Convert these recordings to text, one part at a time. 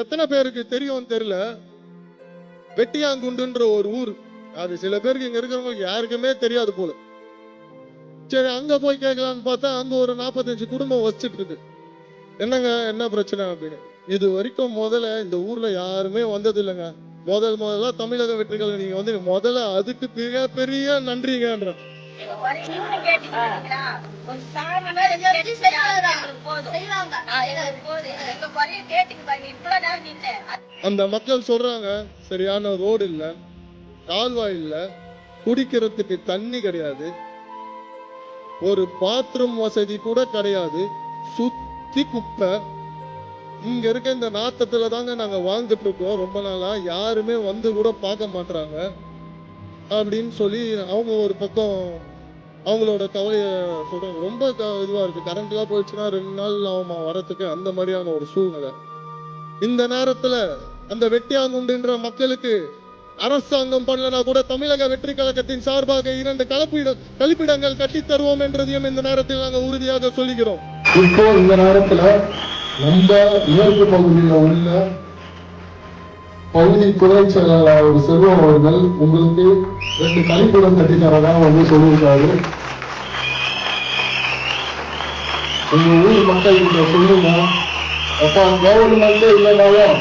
எத்தனை பேருக்கு தெரியும் தெரியல, வெட்டியாங்குண்டுன்ற ஒரு ஊர். அது சில பேருக்கு இங்க இருக்கிறவங்களுக்கு யாருக்குமே தெரியாது போல. சரி, அங்க போய் கேட்கலான்னு பார்த்தா அங்க ஒரு 45 குடும்பம் வசிச்சுட்டு இருக்கு. என்னங்க என்ன பிரச்சனை அப்படின்னு. இது வரைக்கும் முதல்ல இந்த ஊர்ல யாருமே வந்தது இல்லைங்க. முதல்ல தமிழக வெற்றிகள் நீங்க வந்து முதல்ல அதுக்கு பெரிய நன்றிங்கன்ற. அந்த மக்கள் சொல்றாங்க, சரியான ரோடு இல்ல, கால்வாய் இல்ல, குடிக்கிறதுக்கு தண்ணி கிடையாது, ஒரு பாத்ரூம் வசதி கூட கிடையாது, சுத்தி குப்பை. இங்க இருக்க இந்த நாத்தத்துல தாங்க நாங்க வாழ்ந்துட்டு இருக்கோம் ரொம்ப நாளா, யாருமே வந்து கூட பார்க்க மாட்டாங்க அப்படின்னு சொல்லி அவங்க ஒரு பக்கம் அவங்களோட கவலைய சொல்றாங்க. ரொம்ப இதுவா இருக்கு. கரண்ட் எல்லாம் போயிடுச்சுன்னா 2 நாள் ஆகுமா வரத்துக்கு, அந்த மாதிரியான ஒரு சூழ்நிலை. இந்த நேரத்துல அந்த வெட்டியாங்குண்டுன்ற மக்களுக்கு அரசாங்கம் பண்ணலனா கூட தமிழக வெற்றி கழகத்தின் சார்பாக 2 கழிப்பிடங்கள் கட்டி தருவோம் என்றதையும் இந்த நேரத்தில் நாங்கள் உறுதியாக சொல்லுகிறோம். இப்போ இந்த நேரத்துல நம்ம இயற்கை பகுதியில் உள்ள பகுதி துறை செயலாளர் செல்வம் அவர்கள் உங்களுக்கு 2 கழிப்பிடம் கட்டி தரதா வந்து சொல்லியிருக்காரு. உங்க ஊர் மக்கள் கிட்ட சொல்லுங்க, அப்ப கவர்மெண்ட் இல்லைனாலும்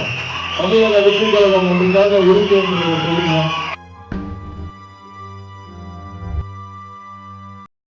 தமிழக வெற்றி கழகம் ஒன்றுக்காக இருக்கு என்று சொல்லுங்க.